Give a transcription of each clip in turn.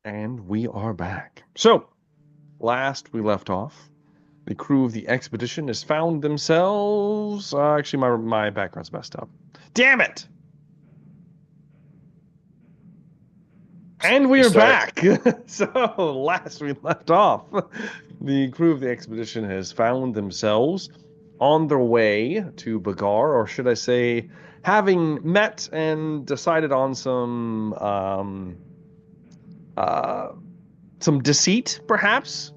And we are back. So, last we left off, the crew of the expedition has found themselves. Actually, my background's messed up. Damn it! And we You are start. back. So, last we left off, the crew of the expedition has found themselves on their way to Bagar, or should I say, having met and decided on uh, some deceit, perhaps,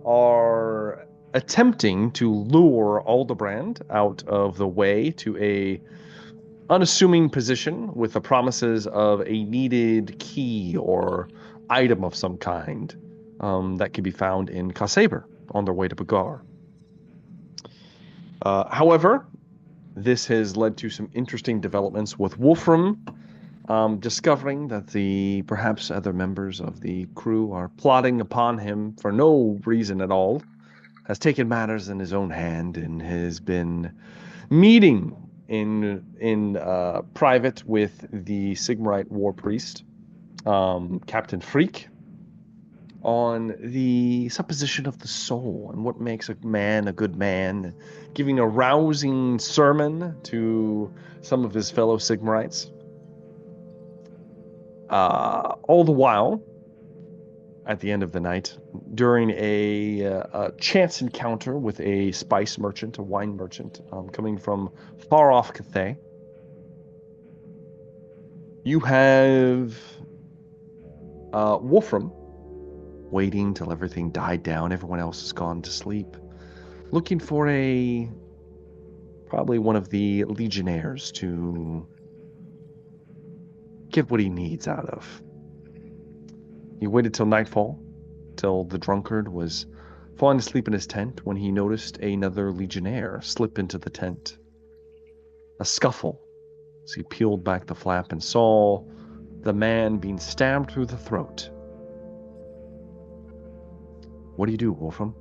are attempting to lure Aldebrand out of the way to a unassuming position with the promises of a needed key or item of some kind that can be found in Kasaber on their way to Bagar. However, this has led to some interesting developments with Wolfram discovering that the perhaps other members of the crew are plotting upon him for no reason at all, has taken matters in his own hand and has been meeting in private with the Sigmarite war priest, Captain Freak, on the supposition of the soul and what makes a man a good man, giving a rousing sermon to some of his fellow Sigmarites. All the while, at the end of the night, during a chance encounter with a spice merchant, a wine merchant, coming from far off Cathay. You have Wolfram waiting till everything died down, everyone else has gone to sleep, looking for probably one of the legionnaires to get what he needs out of. He waited till nightfall, till the drunkard was falling asleep in his tent, when he noticed another legionnaire slip into the tent. A scuffle as he peeled back the flap and saw the man being stabbed through the throat. What do you do, Wolfram?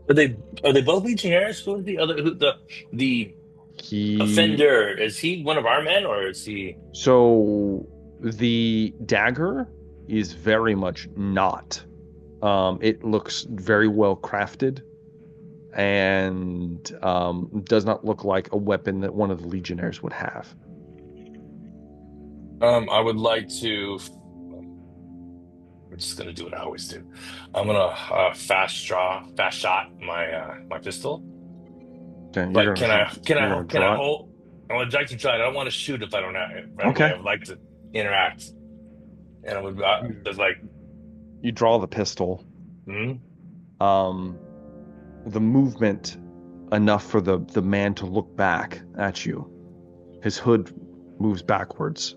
Are they both legionnaires? Who's the other? The He offender? Is he one of our men, or is he? So the dagger is very much not. It looks very well crafted and does not look like a weapon that one of the legionnaires would have. I would like to. I'm just gonna do what I always do. I'm gonna fast shot my pistol. Okay, But you're gonna can I draw it. hold? I would like to try it. I don't want to shoot if I don't have it right away. Okay. I would like to interact, and I would You there's like, you draw the pistol. hmm? Um, the movement enough for the man to look back at you. His hood moves backwards.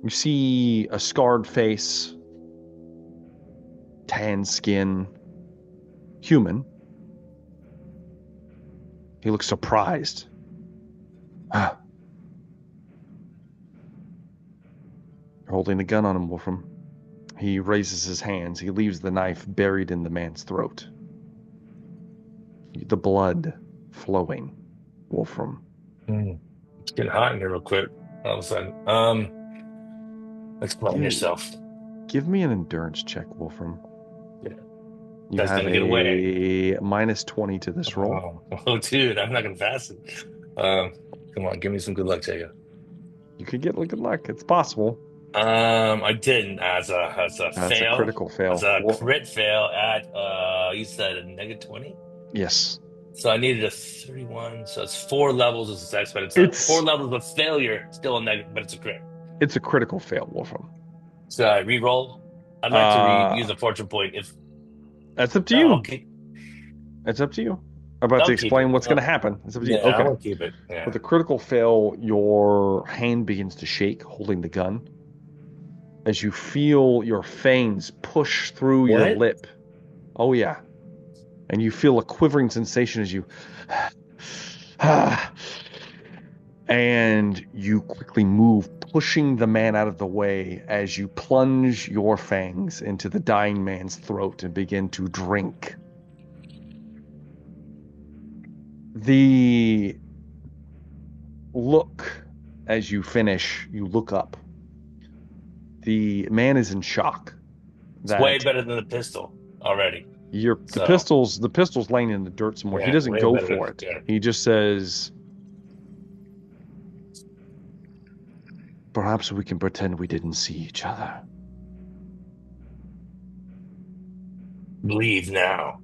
You see a scarred face, tan skin, human. He looks surprised. You're holding a gun on him, Wolfram. He raises his hands. He leaves the knife buried in the man's throat. The blood flowing, Wolfram. It's getting hot in here real quick. All of a sudden, explain Give, yourself. give me an endurance check, Wolfram. Yeah, You that's have gonna get away. a minus 20 to this roll. Oh, dude, I'm not gonna pass it. Um, Come on, give me some good luck, Jacob. You could get good luck. It's possible. I didn't as a That's a fail, critical as fail. a crit fail at you said a -20. Yes. So I needed a 31. So it's 4 levels of success, but it's a four It's levels of failure, still a negative, but it's a crit. it's a critical fail, Wolfram. So I re-roll. I'd like to use Uh, a fortune point if that's up to no, you. It's up to you. I'm about to I'll keep explain it. what's going to happen. It's up to you. Yeah, I Okay. will keep it. With Yeah. a critical fail, your hand begins to shake, holding the gun, as you feel your fangs push through your What? lip. Oh, yeah. And you feel a quivering sensation as you. And you quickly move, pushing the man out of the way as you plunge your fangs into the dying man's throat and begin to drink. The look as you finish, you look up. The man is in shock. It's way that better than the pistol already. the So pistol's laying in the dirt some more. He yeah, doesn't way go better than for it. yeah. He just says, "Perhaps we can pretend we didn't see each other." Leave now.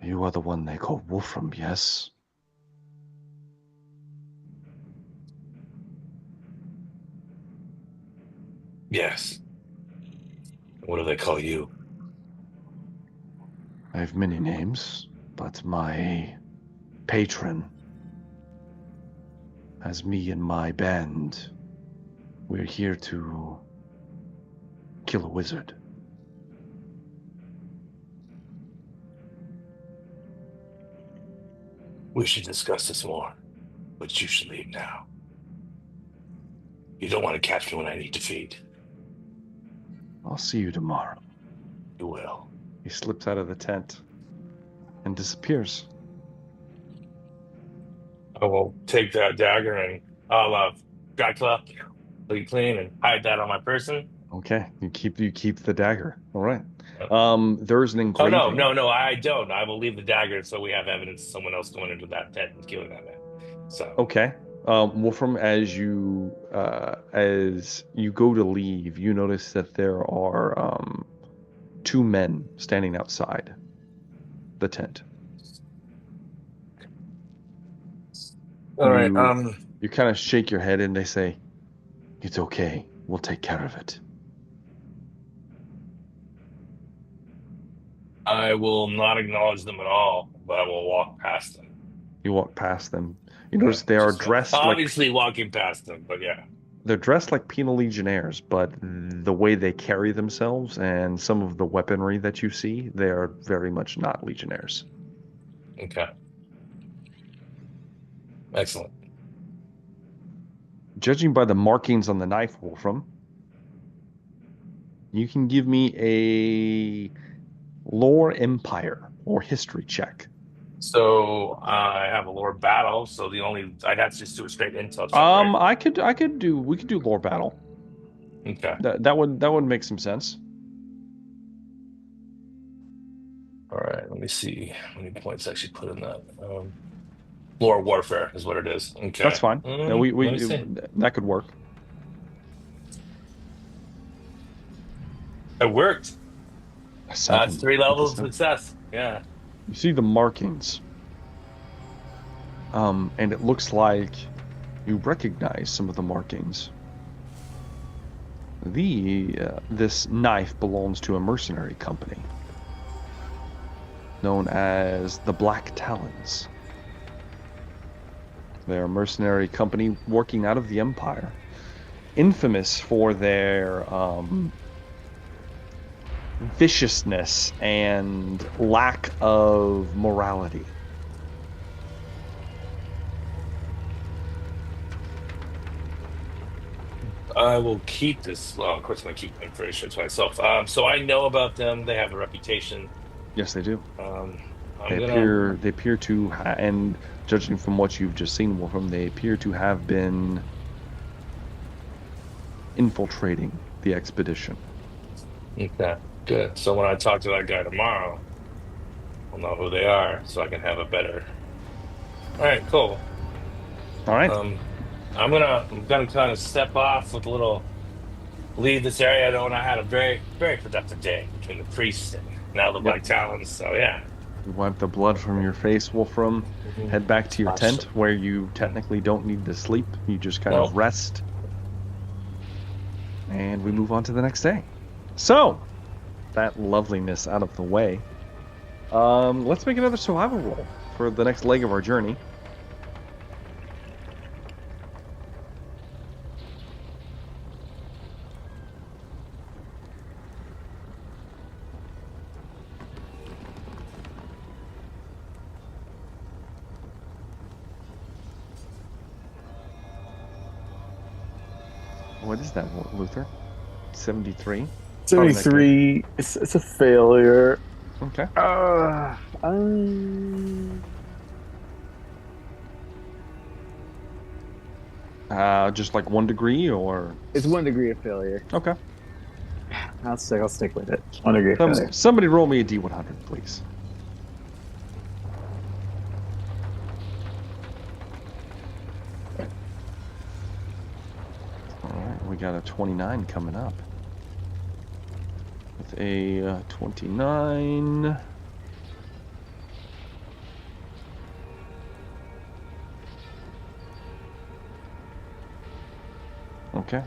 You are the one they call Wolfram, yes? Yes. What do they call you? I have many names, but my patron has me and my band. We're here to kill a wizard. We should discuss this more, but you should leave now. You don't want to catch me when I need to feed. I'll see you tomorrow. You will. He slips out of the tent and disappears. I will take that dagger and I'll dry cloth, clean, and hide that on my person. Okay, you keep the dagger. All right. There's an Oh no, engraving. no, no! I don't. I will leave the dagger so we have evidence of someone else going into that tent and killing that man. So Okay. Wolfram, as you go to leave, you notice that there are two men standing outside the tent. all right. You kind of shake your head and they say, "It's okay. We'll take care of it." I will not acknowledge them at all, but I will walk past them. You walk past them. You Yeah, notice they are just dressed like obviously walking past them, but yeah. they're dressed like penal legionnaires, but the way they carry themselves and some of the weaponry that you see, they are very much not legionnaires. Okay. Excellent. Judging by the markings on the knife, Wolfram, you can give me a lore empire or history check. So I have a lore battle, so the only I'd have to just do a straight intel check, right? We could do lore battle. Okay. That would make some sense. All right. Let me see how many points I actually put in that. Lore warfare is what it is. That's Okay. fine. No, Let me see. that could work. It worked. A That's 7. 3 levels of Seven. success. Yeah. You see the markings, and it looks like you recognize some of the markings. This knife belongs to a mercenary company known as the Black Talons. They're a mercenary company working out of the Empire, infamous for their viciousness and lack of morality. I will keep this. Well, of course, I'm going to keep information to myself. So I know about them. They have a reputation. Yes, they do. Um, I'm They gonna. appear to, and judging from what you've just seen, Wolfram, they appear to have been infiltrating the expedition. Okay, good. So when I talk to that guy tomorrow, I'll know who they are, so I can have a better. All right, cool. All right. Um, I'm gonna kind of step off with a little leave this area. I know I had a very very productive day between the priests and now the Yep. Black Talons. So yeah. You wipe the blood from your face, Wolfram. Head back to your tent where you technically don't need to sleep. You just kind of No. rest. And we move on to the next day. So, that loveliness out of the way. Let's make another survival roll for the next leg of our journey. What is that, Luther? 73? 73. It's a failure. Okay. Um, Just like 1 degree or? it's 1 degree of failure. Okay. I'll stick with it. On a great failure. Somebody roll me a D100, please. All right, we got a 29 coming up. With a 29. Okay.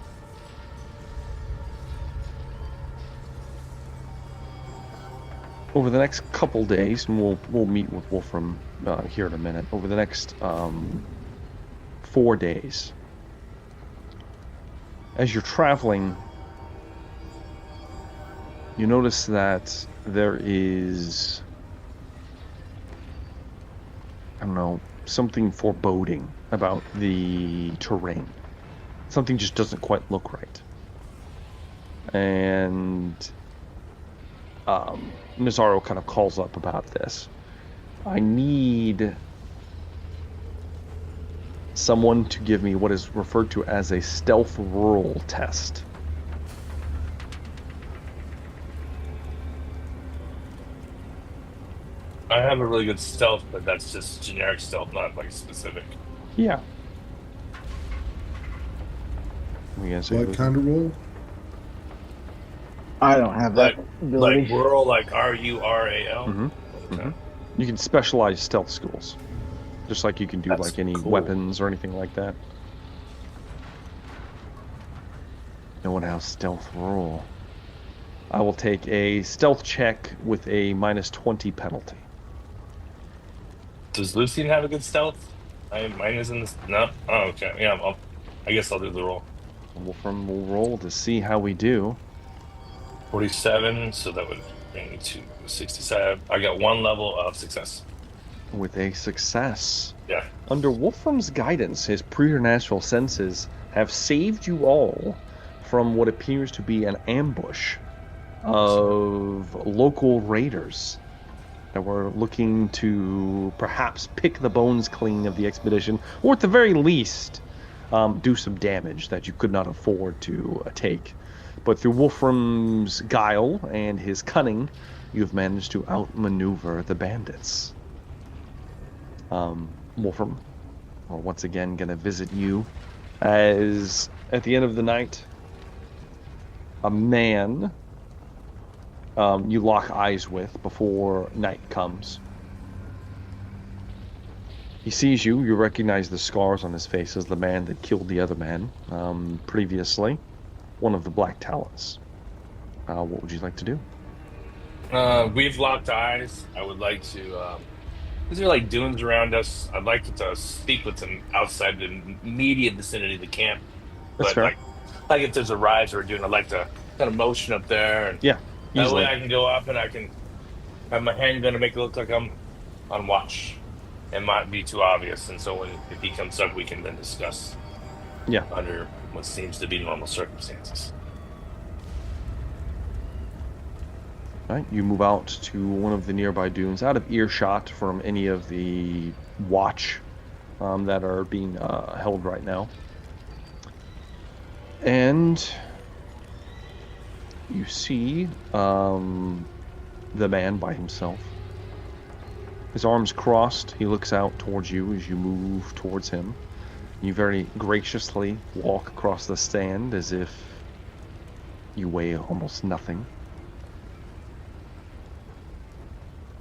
Over the next couple days, and we'll meet with Wolfram here in a minute. Over the next 4 days, as you're traveling, you notice that there is, I don't know, something foreboding about the terrain. Something just doesn't quite look right. And Nazaro kind of calls up about this. I need someone to give me what is referred to as a stealth roll test. I have a really good stealth, but that's just generic stealth, not like specific. Yeah. What kind of roll? I don't have that ability. Like rural, like RURAL. Mm-hmm. Okay. Mm-hmm. You can specialize stealth skills, just like you can do That's like any cool. weapons or anything like that. No one has stealth roll. I will take a stealth check with a -20 penalty. Does Lucian have a good stealth? Mine isn't this. No. Oh, okay. Yeah. I guess I'll do the roll. Wolfram will roll to see how we do. 47. So that would bring me to 67. I got 1 level of success. With a success. Yeah. Under Wolfram's guidance, his preternatural senses have saved you all from what appears to be an ambush of local raiders that were looking to perhaps pick the bones clean of the expedition, or at the very least, do some damage that you could not afford to take. But through Wolfram's guile and his cunning, you've managed to outmaneuver the bandits. Wolfram, we're once again going to visit you, as at the end of the night, a man you lock eyes with before night comes. He sees you. You recognize the scars on his face as the man that killed the other man previously, one of the Black Talons. What would you like to do? We've locked eyes. I would like to. Is there like dunes around us? I'd like to speak with them outside the immediate vicinity of the camp. That's But fair. like if there's a rise or a dune, I'd like to kind of motion up there, and Yeah, that easily. way I can go up and I can have my handgun to make it look like I'm on watch. It might be too obvious, and so if he comes up, we can then discuss. Yeah. Under what seems to be normal circumstances. Right, you move out to one of the nearby dunes, out of earshot from any of the watch that are being held right now. And you see the man by himself. His arms crossed, he looks out towards you as you move towards him. You very graciously walk across the stand as if you weigh almost nothing.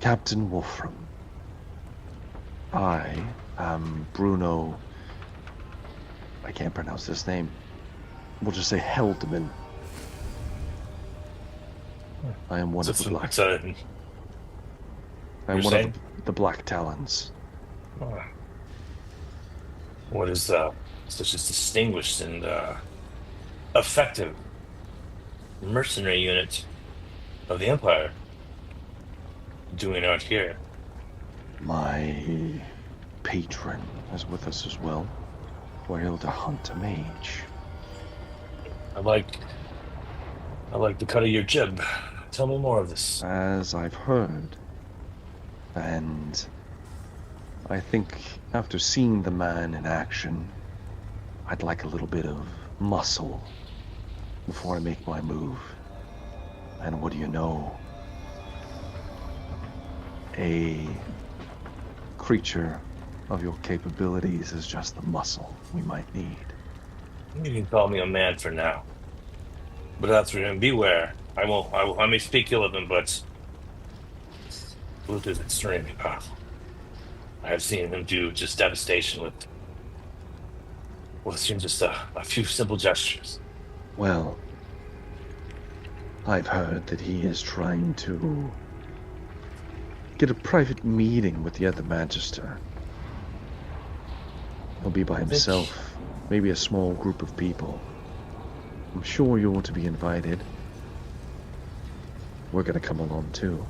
Captain Wolfram, I am Bruno. I can't pronounce this name. We'll just say Heldman. I am one of the Black. I am one of the Black Talons. What is such a distinguished and effective mercenary unit of the Empire doing out here? My patron is with us as well. We're able to hunt a mage. I like the cut of your jib. Tell me more of this. As I've heard. And I think after seeing the man in action, I'd like a little bit of muscle before I make my move. And what do you know? A creature of your capabilities is just the muscle we might need. You can call me a man for now. But as for him, beware. I may speak ill of him, but Luke is extremely powerful. I have seen him do just devastation with just a few simple gestures. Well, I've heard that he is trying to get a private meeting with the other Magister. He'll be by himself, maybe a small group of people. I'm sure you're to be invited. We're gonna come along too.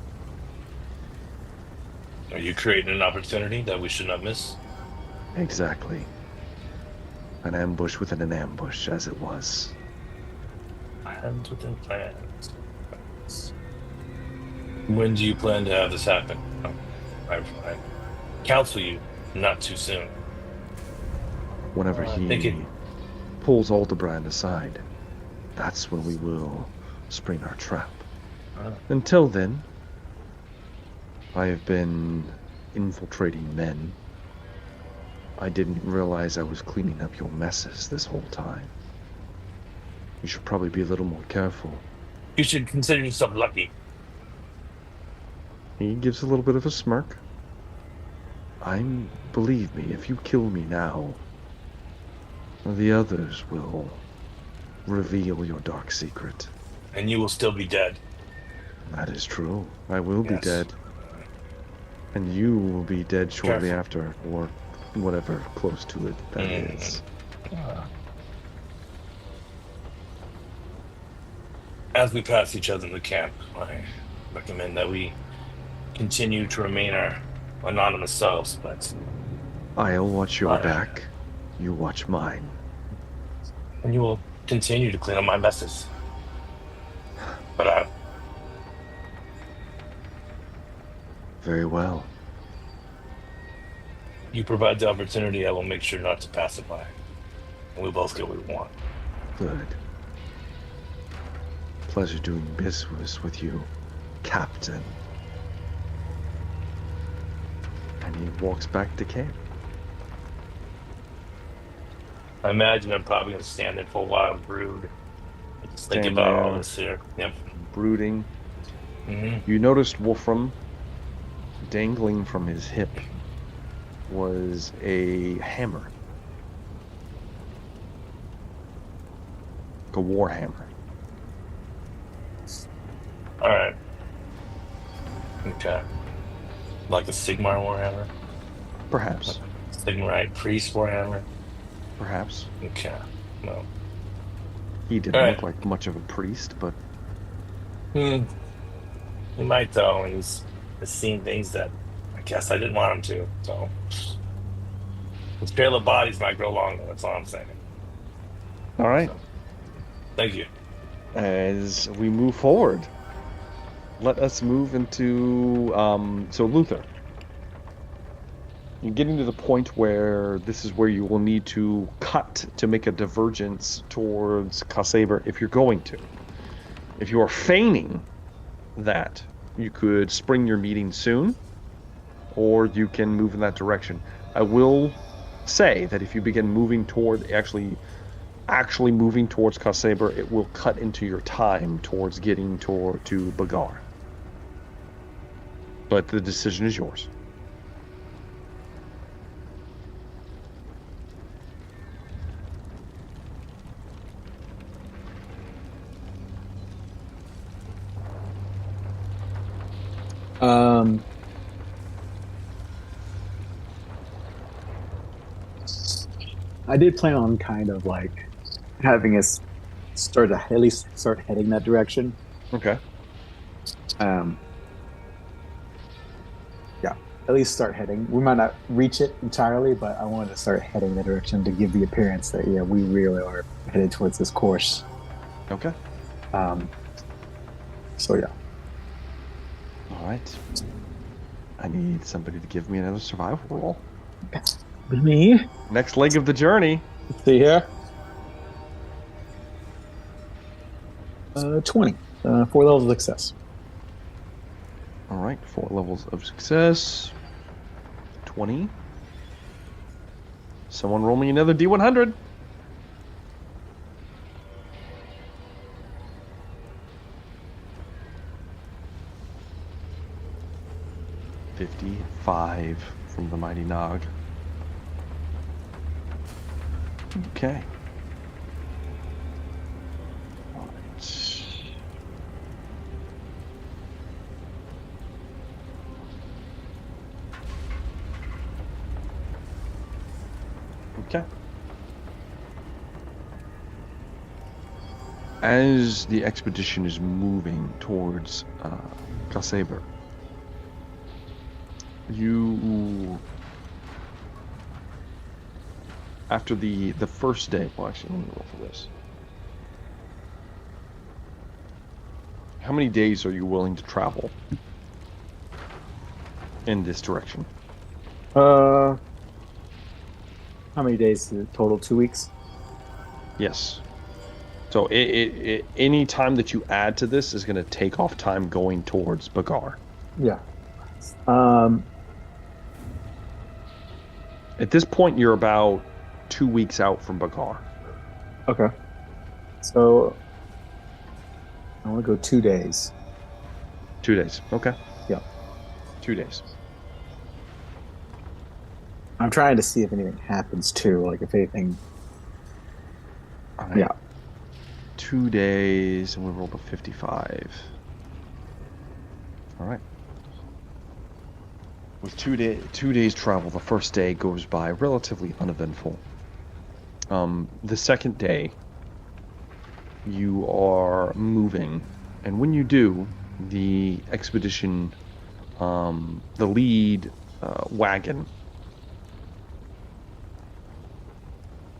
Are you creating an opportunity that we should not miss? Exactly. An ambush within an ambush, as it was. Plans within plans. When do you plan to have this happen? I counsel you not too soon. Whenever he pulls Aldebrand aside, that's when we will spring our trap. Until then, I have been infiltrating men. I didn't realize I was cleaning up your messes this whole time. You should probably be a little more careful. You should consider yourself lucky. He gives a little bit of a smirk. Believe me, if you kill me now, the others will reveal your dark secret. And you will still be dead. That is true. I will be dead. And you will be dead shortly after, or whatever close to it that is. As we pass each other in the camp, I recommend that we continue to remain our anonymous selves, but I'll watch your back. You watch mine. And you will continue to clean up my messes. But very well. You provide the opportunity, I will make sure not to pass it by. And we both get what we want. Good. Pleasure doing business with you, Captain. And he walks back to camp. I imagine I'm probably going to stand there for a while and brood. Just think Stand about there, all this here. Yep. Brooding. Mm-hmm. You noticed Wolfram dangling from his hip was a hammer. Like a war hammer. All right. Okay. Like a Sigmar Warhammer? Perhaps. Sigmarite Priest Warhammer? Perhaps. Okay. No. He didn't look like much of a priest, but... He might, though. He's seen things that I guess I didn't want him to, so... His trail of bodies might grow longer, that's all I'm saying. All right. So, thank you. As we move forward, let us move into... so, Luther. You're getting to the point where this is where you will need to cut to make a divergence towards Kasaber if you're going to. If you are feigning that, you could spring your meeting soon, or you can move in that direction. I will say that if you begin moving toward actually moving towards Kasaber, it will cut into your time towards getting to Bagar. But the decision is yours. I did plan on kind of like having us at least start heading that direction. Okay. Yeah, at least start heading. We might not reach it entirely, but I wanted to start heading that direction to give the appearance that we really are headed towards this course. Okay. So yeah. All right. I need somebody to give me another survival roll. Me? Next leg of the journey. See here. 20. 4 levels of success. All right, 4 levels of success. 20. Someone roll me another D100. $55 from the mighty Nog. Okay. All right. Okay. As the expedition is moving towards Kasaber, you, after the first day, well, actually, let me roll for this. How many days are you willing to travel in this direction? How many days is it total? 2 weeks? Yes. So any time that you add to this is going to take off time going towards Bagar. Yeah. At this point, you're about 2 weeks out from Bagar. Okay. So I want to go 2 days. 2 days. Okay. Yeah. 2 days. I'm trying to see if anything happens too, like if anything. All right. Yeah. 2 days, and we rolled a 55. All right. With 2 days travel, the first day goes by relatively uneventful. The second day, you are moving, and when you do, the expedition, the lead wagon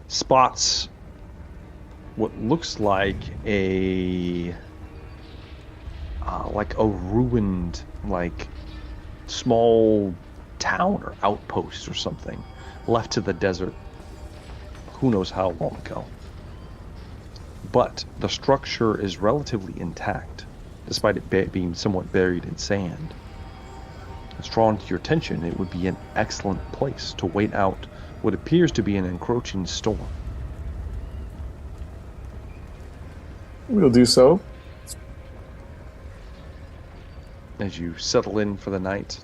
spots what looks like a ruined, like, small town or outpost or something left to the desert who knows how long ago. But the structure is relatively intact, despite it being somewhat buried in sand. It's drawn to your attention. It would be an excellent place to wait out what appears to be an encroaching storm. We'll do so. As you settle in for the night,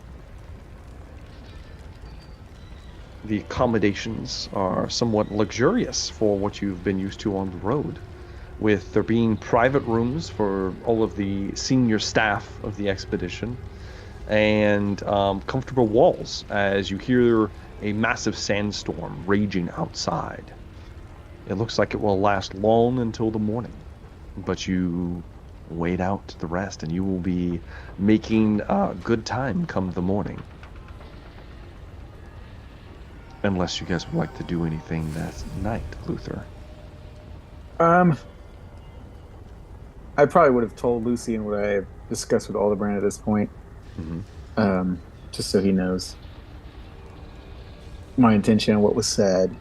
the accommodations are somewhat luxurious for what you've been used to on the road, with there being private rooms for all of the senior staff of the expedition, and comfortable walls as you hear a massive sandstorm raging outside. It looks like it will last long until the morning, but you wait out the rest, and you will be making good time come the morning. Unless you guys would like to do anything that night, Luther. I probably would have told Lucian what I discussed with Aldebrand at this point. Mm-hmm. Just so he knows my intention and what was said.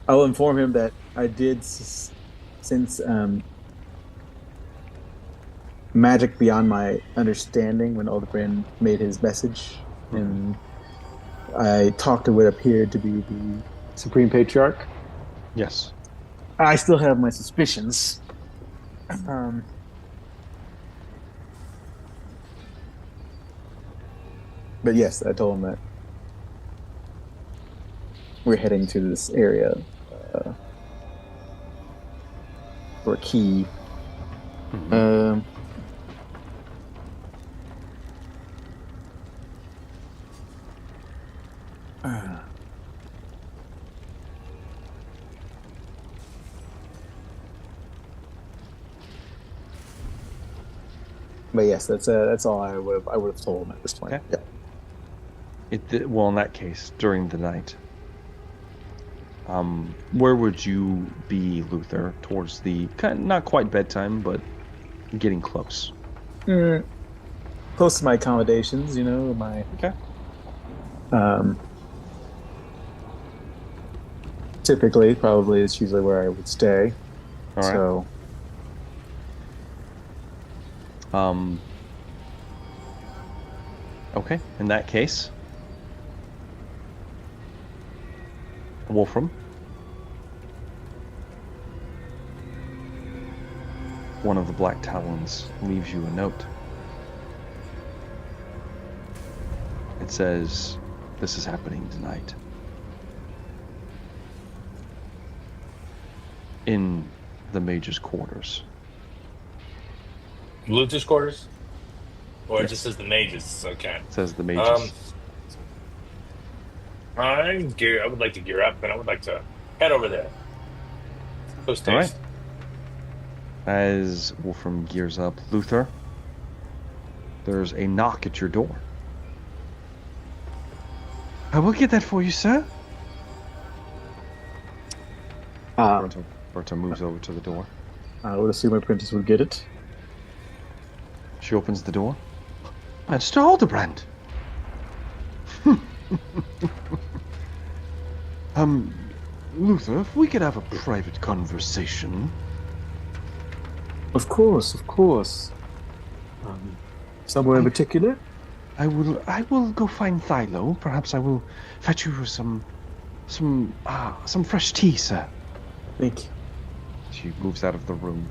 I will inform him that I did since magic beyond my understanding when Aldebrand made his message, and I talked to what appeared to be the Supreme Patriarch. Yes. I still have my suspicions. But yes, I told him that we're heading to this area for a key. Mm-hmm. But yes, that's all I would have told him at this point. Okay. Yeah. Well, in that case, during the night, where would you be, Luther? Towards the not quite bedtime, but getting close. Close to my accommodations, my. Okay. Typically, probably it's usually where I would stay. All right. So Okay, in that case, Wolfram, one of the Black Talons leaves you a note. It says, "This is happening tonight. In the Mage's quarters." Luther's quarters? Or it Yes. just says the mages. Okay. It says the Mages. I would like to gear up, and I would like to head over there. Post All right. haste. As Wolfram gears up, Luther, there's a knock at your door. "I will get that for you, sir." Berta moves over to the door. I would assume my apprentice would get it. She opens the door. "Mr. Aldebrand." Luther, if we could have a private conversation. Of course. Somewhere in particular? I will go find Thylo. Perhaps I will fetch you some fresh tea, sir. Thank you. She moves out of the room.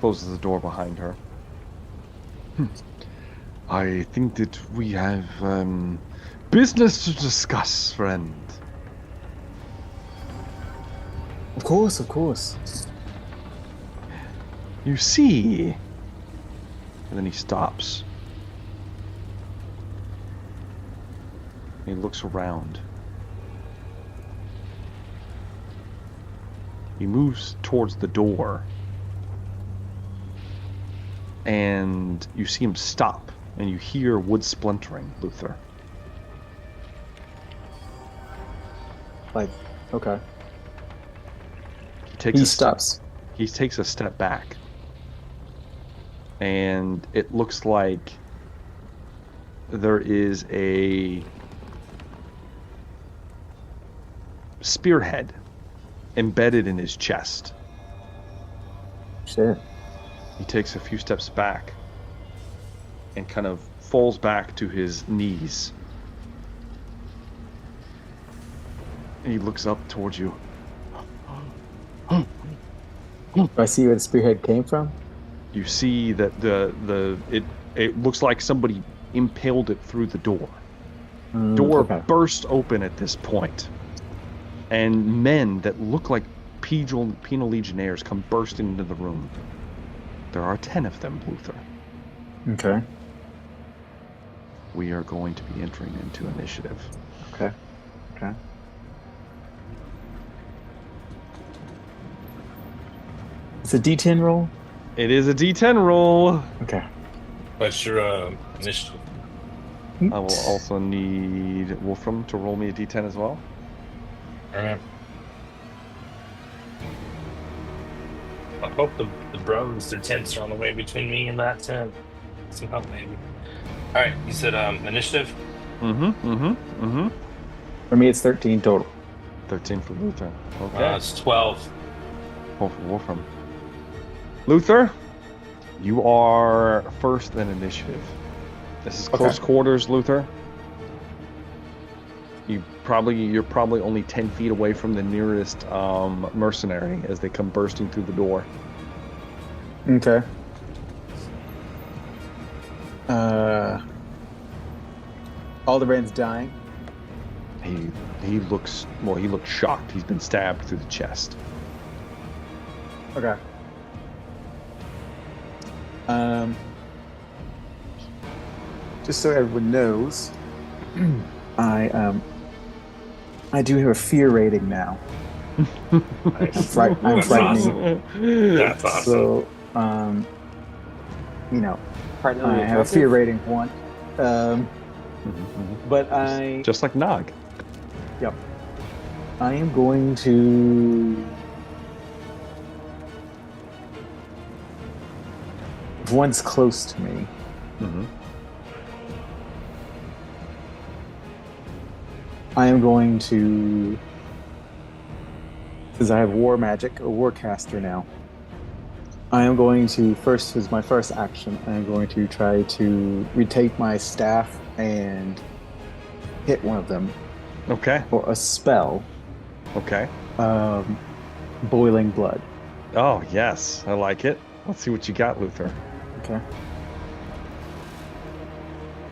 Closes the door behind her. "I think that we have business to discuss, friend." Of course. "You see," and then he stops. He looks around. He moves towards the door. And you see him stop, and you hear wood splintering, Luther. Okay. He stops. He takes a step back. And it looks like there is a spearhead embedded in his chest. Shit. He takes a few steps back and kind of falls back to his knees. And he looks up towards you. Do I see where the spearhead came from? You see that it looks like somebody impaled it through the door. Door burst open at this point, and men that look like penal legionnaires come bursting into the room. There are 10 of them, Luther. Okay. We are going to be entering into initiative. Okay. It's a D10 roll? It is a D10 roll. Okay. What's your initiative? I will also need Wolfram to roll me a D10 as well. All right. I hope the bros, their tents are on the way between me and that tent. Some help, maybe. All right, you said initiative? For me, it's 13 total. 13 for Luther. Okay. It's 12. 12 for Wolfram. Luther, you are first in initiative. This is close quarters, Luther. You're probably only 10 feet away from the nearest mercenary as they come bursting through the door. Okay. Aldebrand's dying. He looks shocked. He's been stabbed through the chest. Okay. Just so everyone knows, I do have a fear rating now. I'm frightening. Awesome. That's awesome. So, I have a fear rating 1. But just like Nog. Yep. I am going to. If one's close to me. I am going to, since I have war magic, a warcaster now, I am going to first, as my first action, I am going to try to retake my staff and hit one of them Okay. for a spell. Okay. Boiling blood. Oh, yes. I like it. Let's see what you got, Luther. Okay.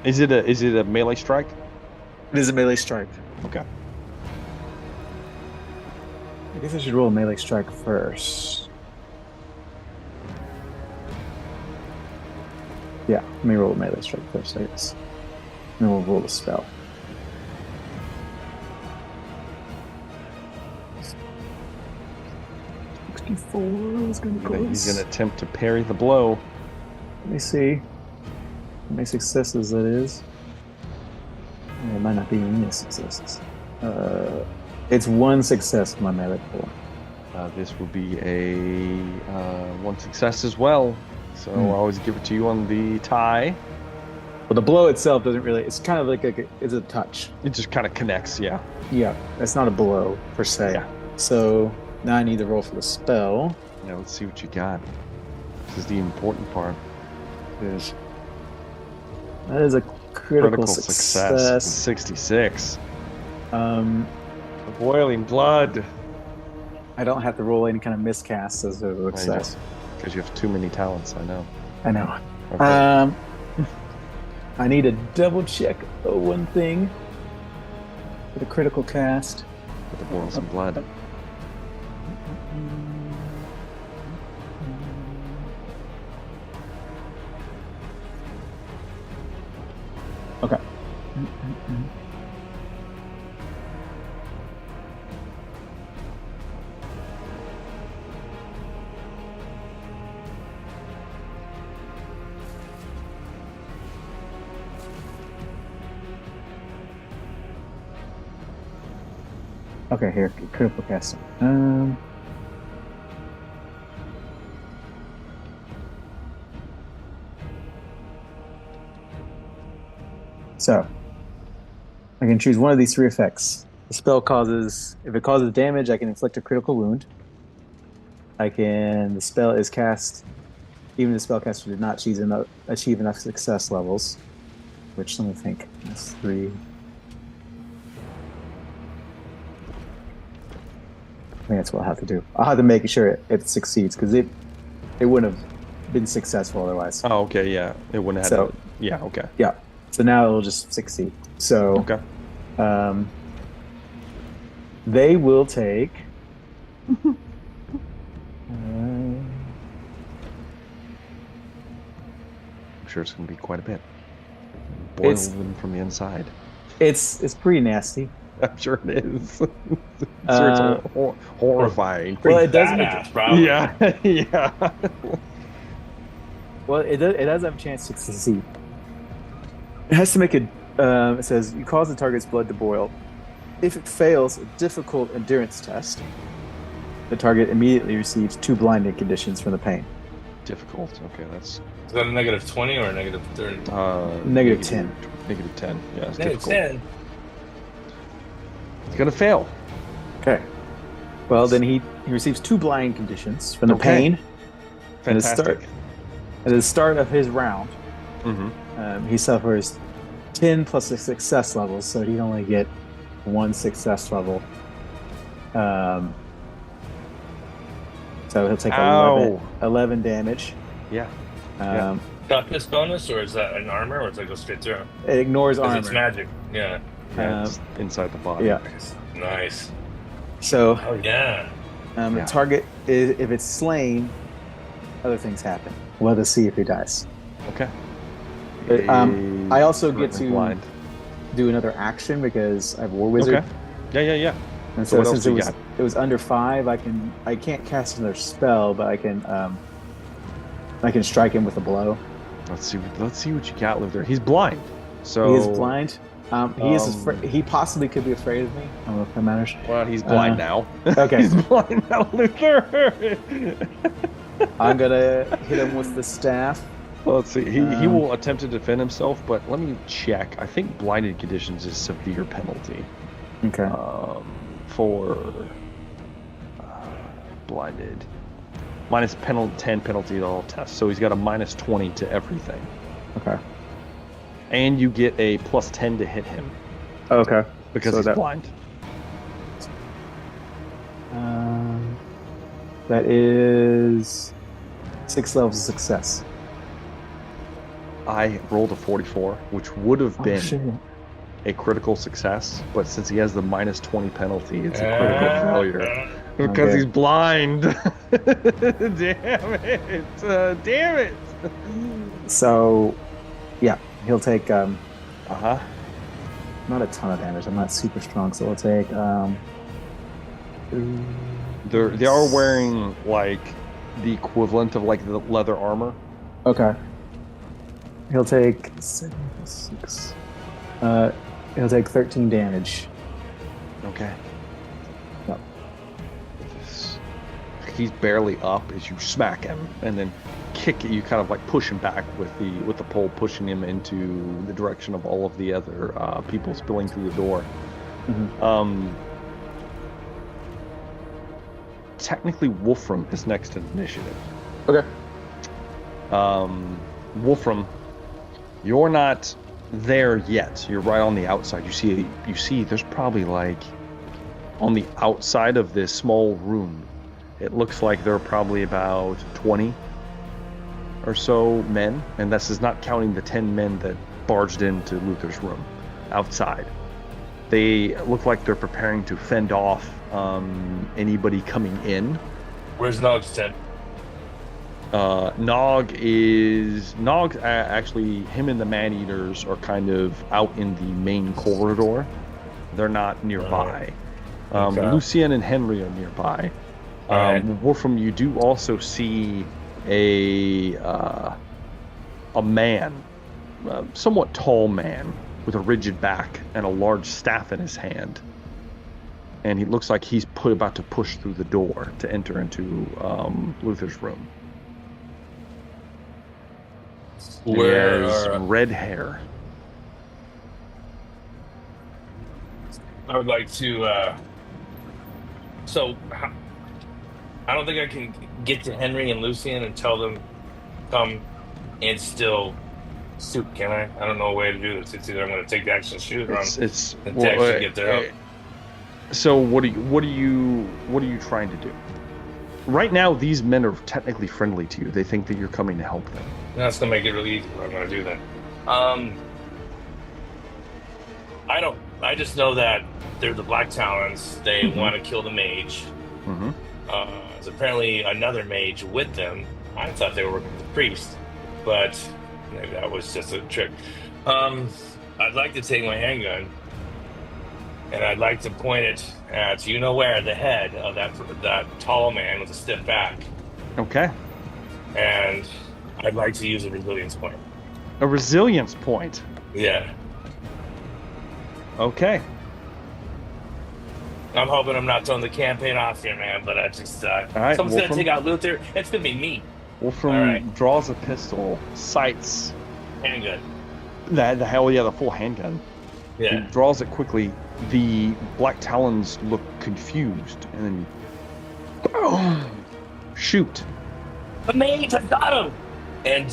Is it a melee strike? It is a melee strike. Okay. I guess I should roll a melee strike first. Yeah, let me roll a melee strike first, I guess. Then we'll roll the spell. He's He's gonna attempt to parry the blow. Let me see. How many successes that is. It might not be any successes. It's one success for my melee roll. This would be a one success as well. So I'll always give it to you on the tie. Well, the blow itself doesn't really. It's kind of like it's a touch. It just kind of connects, yeah. Yeah, it's not a blow per se. Yeah. So now I need to roll for the spell. Yeah, let's see what you got. This is the important part. That is a critical success. 66. Um, Boiling blood. I don't have to roll any kind of miscast as a success. Because you have too many talents, I know. I know. Okay. I need to double check one thing for the critical cast. With the boil some blood. Okay. Okay, here, critical casting. So, I can choose one of these three effects. The spell causes, if it causes damage, I can inflict a critical wound. The spell is cast, even the spellcaster did not achieve enough success levels. Which, let me think, that's 3. I think that's what I'll have to do. I'll have to make sure it succeeds, because it wouldn't have been successful otherwise. Oh, okay, yeah. It wouldn't have had yeah, okay. Yeah. So now it'll just succeed. So Okay. They will take I'm sure it's gonna be quite a bit. Boil them from the inside. It's pretty nasty. I'm sure it is. I'm sure it's horrifying. Well, it doesn't. Yeah, yeah. Well, it does have a chance to succeed. It has to make it. It says you cause the target's blood to boil. If it fails a difficult endurance test, the target immediately receives 2 blinding conditions from the pain. Difficult. Okay, that's. Is that a negative 20 or a negative 30? Negative 10. Negative 10. Yeah, it's Negative difficult. 10. It's gonna fail. Okay. Well, then he receives 2 blind conditions from the pain. Fantastic. At the start of his round, Mm-hmm. he suffers 10 plus a success level, so he'd only get 1 success level. So he'll take 11 damage. Yeah. Toughness bonus, or is that an armor, or does that go straight through? It ignores Because armor. it's magic. Yeah. Yeah, it's inside the body. Yeah. Nice. So Oh, yeah. the target, if it's slain, other things happen. We'll have to see if he dies. Okay. But, I also get currently to blind. do another action because I have War Wizard. Okay. Yeah. And So so what else since do you it was under 5, I can't cast another spell, but I can strike him with a blow. Let's see what you got, Luther. He's blind. So He is blind. He possibly could be afraid of me. I don't know if that matters. Well, he's blind now. Okay. He's blind now, Luther. I'm gonna hit him with the staff. Well, let's see. He will attempt to defend himself, but let me check. I think blinded conditions is severe penalty. Okay. For blinded. minus 10 penalty to all tests. So he's got a minus 20 to everything. Okay. And you get a plus 10 to hit him. Okay. Because he's blind. That is 6 levels of success. I rolled a 44, which would have been a critical success, but since he has the minus 20 penalty, it's a critical failure. Because he's blind. Damn it. Damn it. So, yeah, he'll take... Not a ton of damage. I'm not super strong, so we'll take... They are wearing, like, the equivalent of, like, the leather armor. Okay. He'll take 7, 6. He'll take 13 damage. Okay. Yep. He's barely up as you smack him, and then kick it. You kind of like push him back with the pole, pushing him into the direction of all of the other people spilling through the door. Mm-hmm. Technically, Wolfram is next in initiative. Okay. Wolfram, you're not there yet. You're right on the outside. You see there's probably like on the outside of this small room, it looks like there are probably about 20 or so men, and this is not counting the 10 men that barged into Luther's room outside. They look like they're preparing to fend off anybody coming in. Where's Nog's tent? Nog actually, him and the man-eaters are kind of out in the main corridor. They're not nearby. Okay. Lucien and Henry are nearby. Wolfram, you do also see a man, somewhat tall man with a rigid back and a large staff in his hand. And he looks like he's about to push through the door to enter into Luther's room. He has red hair. I would like to. I don't think I can get to Henry and Lucien and tell them come and still shoot. Can I? I don't know a way to do this. It's either I'm going to take the action and shoot, or actually get their help. So what are you trying to do? Right now, these men are technically friendly to you. They think that you're coming to help them. That's gonna make it really easy. I'm gonna do that. I just know that they're the Black Talons. They want to kill the mage. There's apparently another mage with them. I thought they were working with the priest, but maybe that was just a trick. I'd like to take my handgun and I'd like to point it at where, the head of that tall man with a stiff back. Okay. And I'd like to use a resilience point. A resilience point? Yeah. Okay. I'm hoping I'm not throwing the campaign off here, man, but I just... All right, someone's going to take out Luther. It's going to be me. Wolfram draws a pistol, sights... Handgun. The full handgun. Yeah. He draws it quickly. The Black Talons look confused, and then... shoot. The mage, I got him! And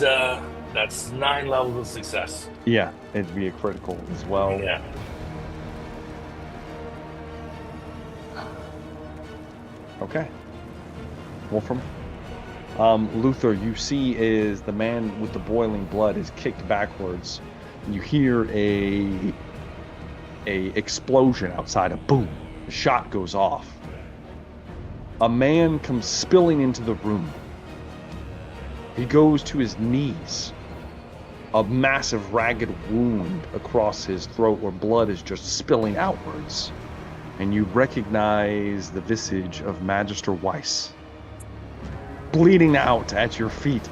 that's 9 levels of success. Yeah, it'd be a critical as well. Yeah. Okay. Wolfram. Luther, you see is the man with the boiling blood is kicked backwards. You hear a explosion outside. A boom. The shot goes off. A man comes spilling into the room. He goes to his knees. A massive ragged wound across his throat where blood is just spilling outwards. And you recognize the visage of Magister Weiss, bleeding out at your feet,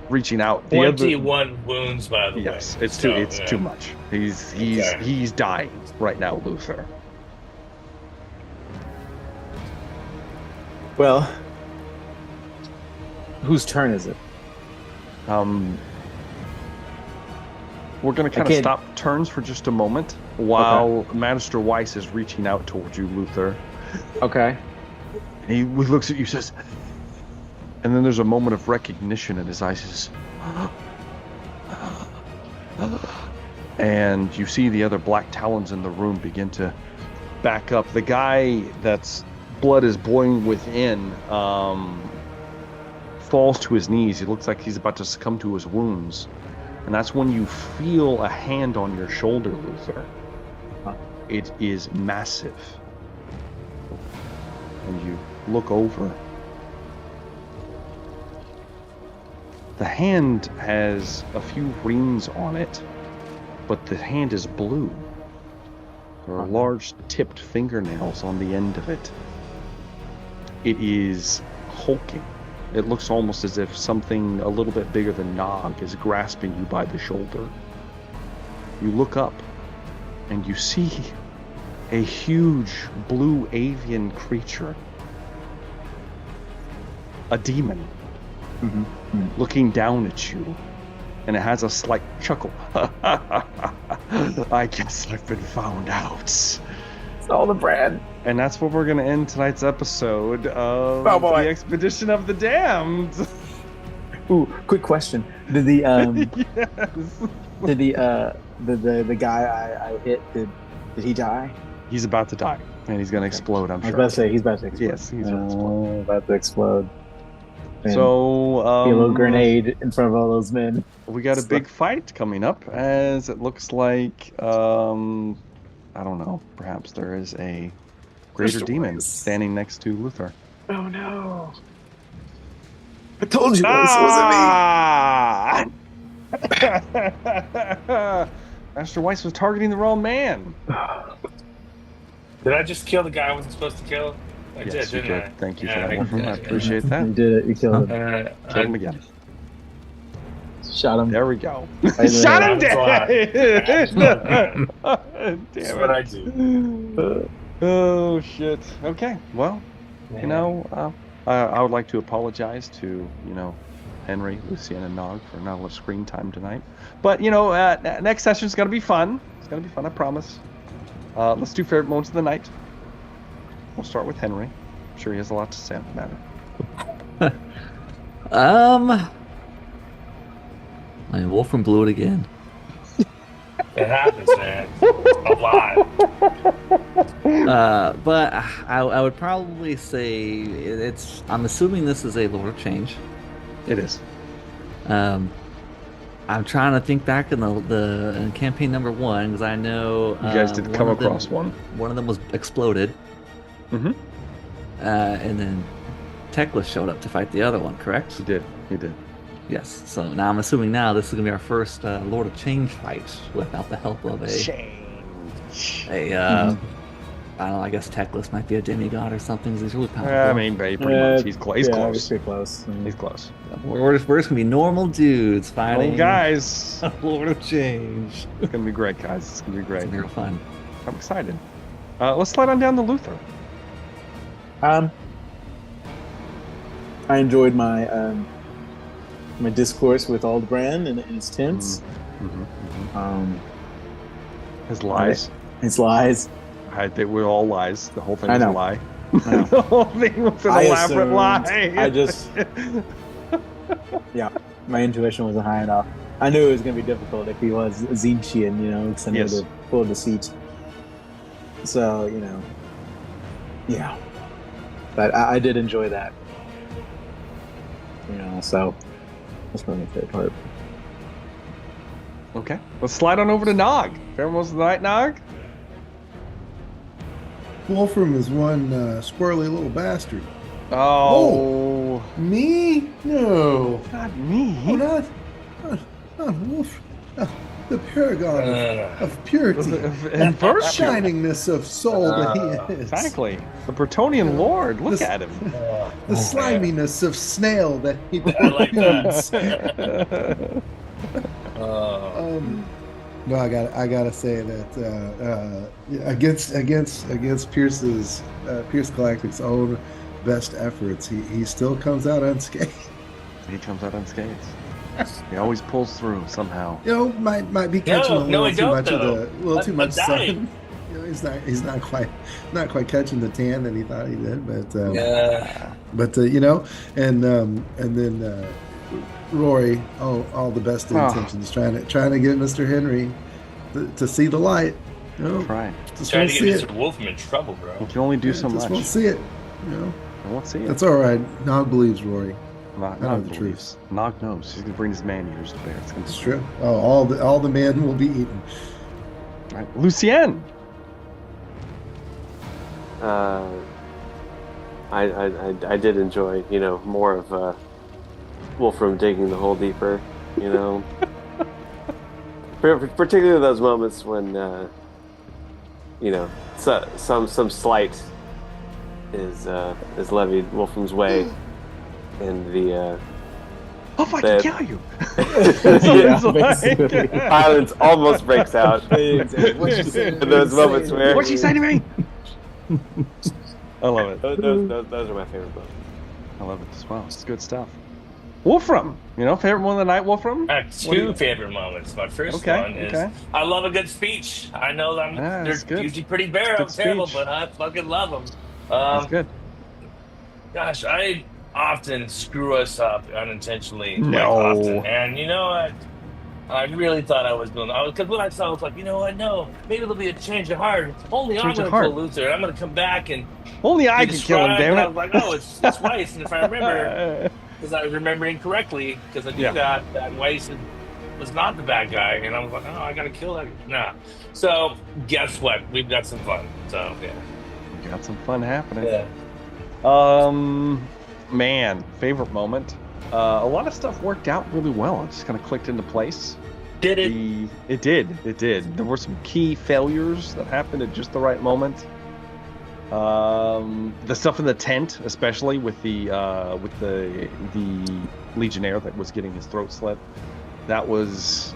reaching out. 21 wounds, by the way. Yes, it's too much. He's dying right now, Luther. Well, whose turn is it? We're going to kind of stop turns for just a moment while Magister Weiss is reaching out towards you, Luther. Okay. And he looks at you, says, and then there's a moment of recognition in his eyes. He says, and you see the other black talons in the room begin to back up. The guy that's blood is boiling within falls to his knees. He looks like he's about to succumb to his wounds. And that's when you feel a hand on your shoulder, Luther. It is massive. And you look over. The hand has a few rings on it, but the hand is blue. There are large tipped fingernails on the end of it. It is hulking. It looks almost as if something a little bit bigger than Nog is grasping you by the shoulder. You look up and you see a huge blue avian creature. A demon. Looking down at you. And it has a slight chuckle. I guess I've been found out. It's all the brand. And that's where we're going to end tonight's episode of The Expedition of the Damned. Ooh, quick question. Did the Yes. did the guy I hit, did he die? He's about to die. And he's going to explode, I'm I was sure. about to say, he's about to explode. Yes, he's about to explode. About to explode. And So, be a little grenade in front of all those men. we got a big fight coming up, as it looks like, I don't know, perhaps there is a greater demon standing next to Luther. Oh no. I told you guys, it wasn't Master Weiss was targeting the wrong man. Did I just kill the guy I wasn't supposed to kill? I Yes, you did, didn't did. I? Thank you Yeah, for that, I- Wolfram. I appreciate me. You that. did it. You killed him. Kill him again. Shot him. There we go. Right Shot him That's dead! That's Damn what I it. do. Oh, shit. Okay, well, Yeah. you know, I would like to apologize to, Henry, Lucian, and Nog for not a lot of screen time tonight. But, next session's going to be fun. It's going to be fun, I promise. Let's do favorite moments of the night. We'll start with Henry. I'm sure he has a lot to say on the matter. I mean, Wolfram blew it again. It happens, man. A lot. But I would probably say I'm assuming this is a Lord of Change. It is. I'm trying to think back in campaign number 1, because I know You guys did come across one. One of them was exploded. Mm-hmm. And then Teclis showed up to fight the other one, correct? He did. He did. Yes. So now I'm assuming now this is gonna be our first Lord of Change fight without the help of I don't know, I guess Teclis might be a demigod or something. 'Cause he's really powerful. I mean, pretty much. He's close. He's close. He's pretty close. He's close. We're just gonna be normal dudes fighting. Oh, guys. Lord of Change. It's going to be great, guys. It's going to be great. It's real fun. I'm excited. Let's slide on down to Luther. I enjoyed my my discourse with Aldebrand and his tints. His lies. His lies. They were all lies. The whole thing I was a know. lie. I know. The whole thing was an I elaborate assumed- lie. I just, yeah, my intuition wasn't high enough. I knew it was going to be difficult if he was Zinchian, because I knew Yes. the full deceit. So, yeah. But I did enjoy that. So that's probably my favorite part. Okay. Let's slide on over to Nog. Fair most of the night, Nog. Wolfram is one squirrely little bastard. Oh. Me? No. Not me. Oh, not Wolf. The paragon of purity And virtue. shiningness of soul that he is. Exactly. The Bretonian Lord. Look at him. The sliminess of snail that he I like eats. that. No, I gotta say that against Pierce Galactic's own best efforts, he still comes out unscathed. He comes out unscathed. He always pulls through somehow. Might be catching a little I too don't, much though. of the little too much I'm dying. sun. he's not quite catching the tan that he thought he did, but Yeah. and then Rory, all the best intentions, trying to get Mr. Henry to see the light. Right. Just Trying won't to see get it. Mr. Wolfram in trouble, bro. You can only do so Just much. won't see it. I won't see it. That's all right. Nog believes Rory. Nog I know the believes. Nog knows. He's gonna bring his man ears to bear. It's gonna be It's true. Oh, all the men will be eaten. Right. Lucien. I did enjoy, more of Wolfram digging the hole deeper, particularly those moments when, some slight is levied Wolfram's way, and the I'll fucking kill you. basically. violence almost breaks out. Exactly. What you say? In those moments where What'd she say to me? I love it. those are my favorite moments. I love it as well. It's good stuff. Wolfram, favorite one of the night, Wolfram? I have two favorite moments. My first one is I love a good speech. I know that they're usually pretty terrible, but I fucking love them. That's good. Gosh, I often screw us up unintentionally. No. Often. And you know what? I really thought I was doing that. Because when I saw it, I was like, you know what? No, maybe there'll be a change of heart. Only I'm going to kill Luther. I'm going to come back and only I can kill him, damn it. I was like, oh, it's Weiss. And if I remember, because I was remembering correctly, because I knew that Weiss was not the bad guy. And I was like, oh, I got to kill that. Nah. So guess what? We've got some fun. So, yeah. We got some fun happening. Yeah. Man, favorite moment. A lot of stuff worked out really well. It just kind of clicked into place. Did it? It did. There were some key failures that happened at just the right moment. The stuff in the tent, especially with the Legionnaire that was getting his throat slit, that was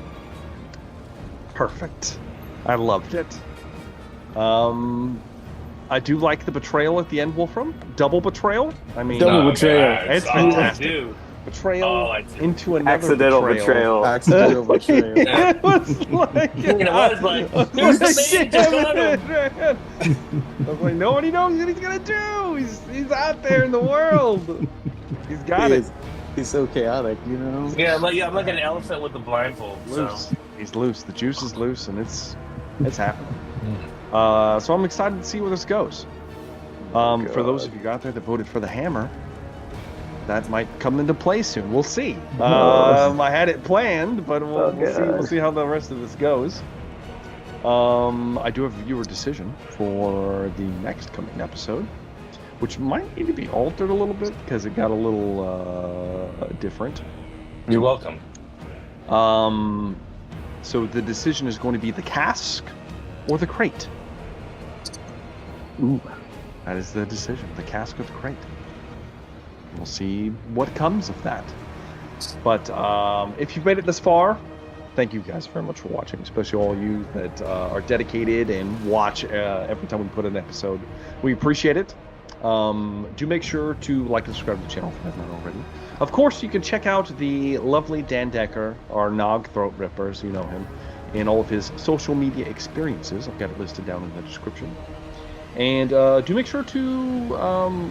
perfect. I loved it. I do like the betrayal at the end, Wolfram. Double betrayal. I mean, Double betrayal. It's fantastic. Betrayal into another accidental betrayal. Accidental betrayal. It was like, there's the I was like, nobody knows what he's gonna do. He's out there in the world. He's got it. He's so chaotic, Yeah, I'm like an elephant with the blindfold. Loose. So. He's loose. The juice is loose, and it's happening. So I'm excited to see where this goes. For those of you out there that voted for the hammer, that might come into play soon. We'll see. I had it planned, but we'll see how the rest of this goes. I do have a viewer decision for the next coming episode, which might need to be altered a little bit because it got a little different. You're welcome. So the decision is going to be the cask or the crate. Ooh. That is the decision, the cask or the crate. We'll see what comes of that. But if you've made it this far, thank you guys very much for watching, especially all you that are dedicated and watch every time we put an episode. We appreciate it. Do make sure to like and subscribe to the channel if you haven't already. Of course, you can check out the lovely Dan Decker, our Nog Throat Ripper, so you know him, and all of his social media experiences. I've got it listed down in the description. And do make sure to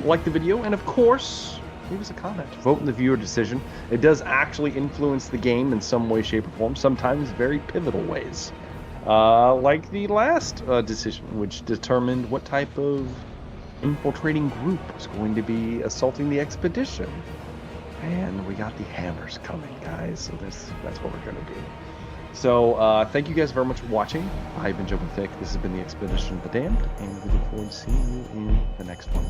like the video, and of course, leave us a comment. Vote in the viewer decision. It does actually influence the game in some way, shape, or form, sometimes very pivotal ways. Like the last decision, which determined what type of infiltrating group was going to be assaulting the expedition. And we got the hammers coming, guys, so that's what we're going to do. So, thank you guys very much for watching. I've been Joe Thick. This has been the Expedition of the Damned, and we look forward to seeing you in the next one.